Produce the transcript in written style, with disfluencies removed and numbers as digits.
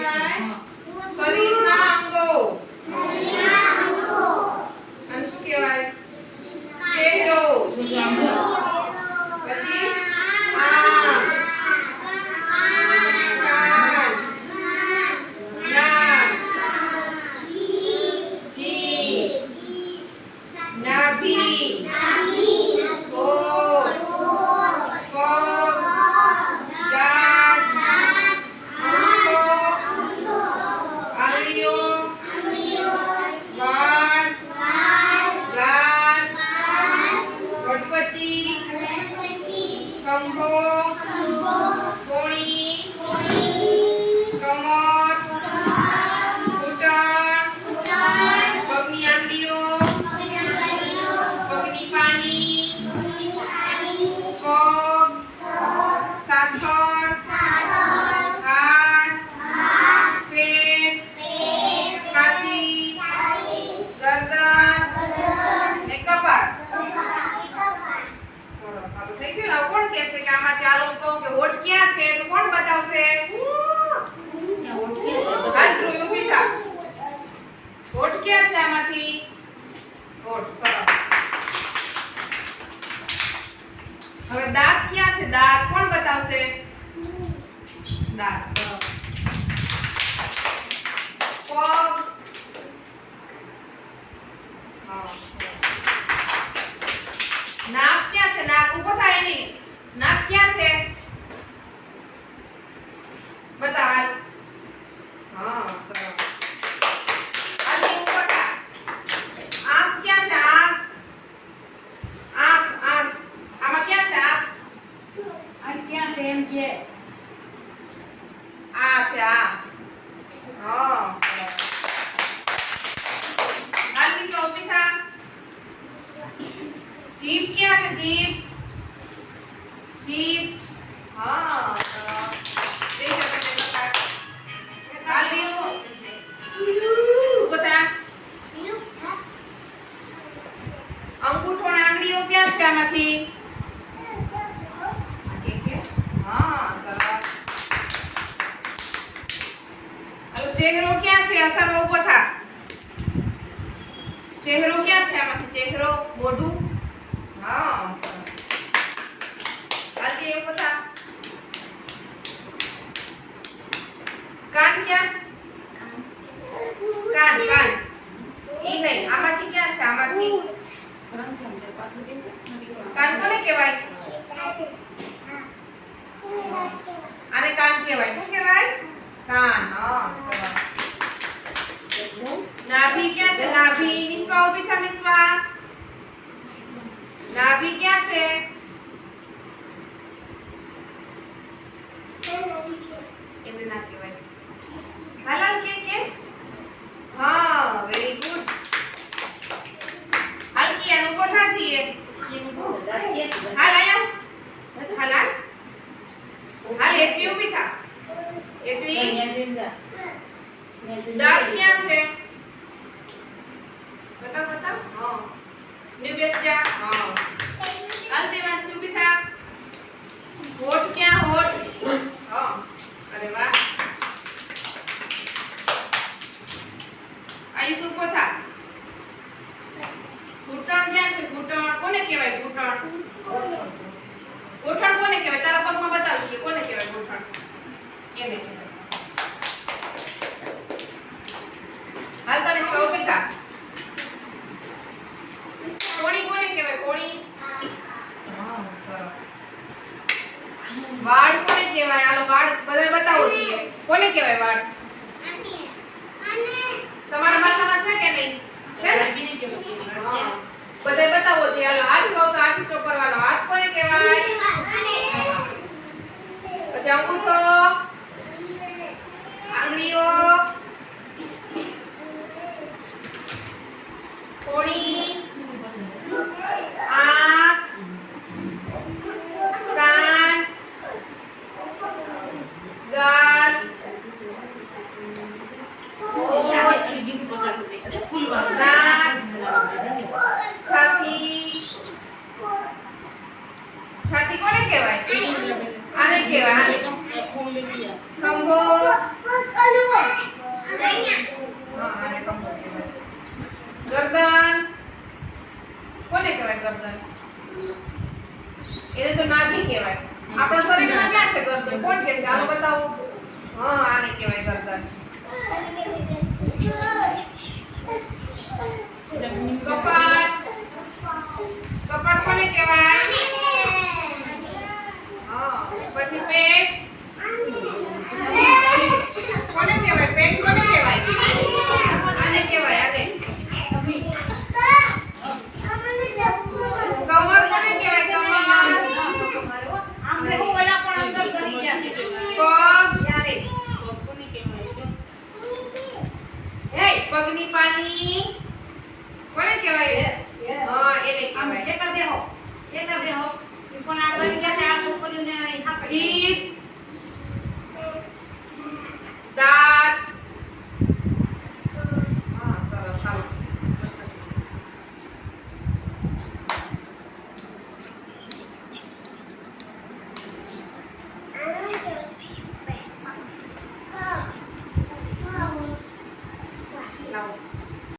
કહેવાય? શરીરના અંગો. અને શું કહેવાય? ચહેરો. પછી આંખ, કાન, નાક, જીભ, નાભી, હોઠ, પગ, દાંત, આંખો, આંગળીઓ, વાળ, ગાલ, ગટપચી, ખંભો, કોણી, કમર, ઘૂંટણ, પગની આંગળીઓ, પગની પાની, પગ, સાથળ, હાથ, પેટ, છાતી, ગરદન ને કપાળ. સારું થઈ ગયું ને? હવે કોણ કહેશે કે આમાંથી આ લોકો કે હોઠ ક્યાં છે? તો કોણ બતાવશે? હાથ ધ્રુવ ઊભી થા. હોઠ ક્યાં છે આમાંથી? હોઠ. સરસ. હવે દાંત ક્યાં છે? દાંત કોણ બતાવશે? દાંત. સરસ. પગ. હા. નાક ક્યાં છે? નાક ઊભો થાય એની. નાક ક્યાં છે? બતાવ. હા. સરસ. આની ઊભો થા. આંખ ક્યાં છે? આંખ. આંખ. આંખ. આમાં ક્યાં છે? આંખ. આ ક્યાં છે એમ કે આ છે આ. હા. સરસ. હાલ નીચે ઊભી થા. જીભ ક્યાં છે? જીભ. જીભ. હા. સરસ. બે જગ્યાએ બતાવ. હાલ નીચે ઊભો થા. અંગૂઠો અને આંગળીઓ ક્યાં છે આમાંથી? હા. સરસ. હવે ચહેરો ક્યાં છે? અથર્વ ઊભો થા. ચહેરો ક્યાં છે આમાંથી? ચહેરો, મોઢું. હા. સરસ. હાલતી ઊભો થા. કાન ક્યાં? કાન. કાન ઈ નહીં. આમાંથી ક્યાં છે? આમાંથી કાન કોને કહેવાય? આને કાન કહેવાય. શું કહેવાય? કાન. હા. સરસ. નાભી ક્યાં છે? નાભી. નિસ્વા ઊભી થા. નિસ્વા. નાભી ક્યાં છે? એને ના કહેવાય. હાલાલ કે હા. Very good. હાલ કે આનો ઊભો થા છીએ. હાલ આયા. હાલાલ. હાલ એથી ઊભી થા. એથી. દાંત ક્યાં છે? બતાવ. બતાવ. હા. ને બેસ જા. હા. હાલ દેવાંશી ઊભી થા. હોઠ ક્યાં? હોઠ. હા. અરે વાહ. આયુષ ઊભો થા. ઘૂંટણ ક્યાં છે? ઘૂંટણ કોને કહેવાય? ઘૂંટણ. ગોઠણ કોને કહેવાય? તારા પગમાં બતાવ કે કોને કહેવાય ગોઠણ? એને કહેવાય. હાલ તને સૌ બેઠા. કોણી કોને કહેવાય? કોણી. હા. સરસ. વાળ કોને કહેવાય? આલો વાળ બધાય બતાવો છીએ. કોને કહેવાય વાળ? તમારા માથામાં છે કે નહીં? છે ને? હા. બધાય બતાવો છીએ. હાલો હાથ કહો તો હાથ ઊંચો કરવાનો. હાથ કોને કહેવાય? પછી અંગૂઠો, આંગળીઓ, કોણી, આંખ, કાન, ગાલ, નાક, છાતી. છાતી કોને કહેવાય? આને કહેવાય. ખંભો, પગની પાની કોને કહેવાય? હા, એને આમ કહેવાય. શેકર દેહો. શેકર દેહો. ઈ પણ આગળ ગયા તે આ છોકરીઓને અહીં થાપે. જીભ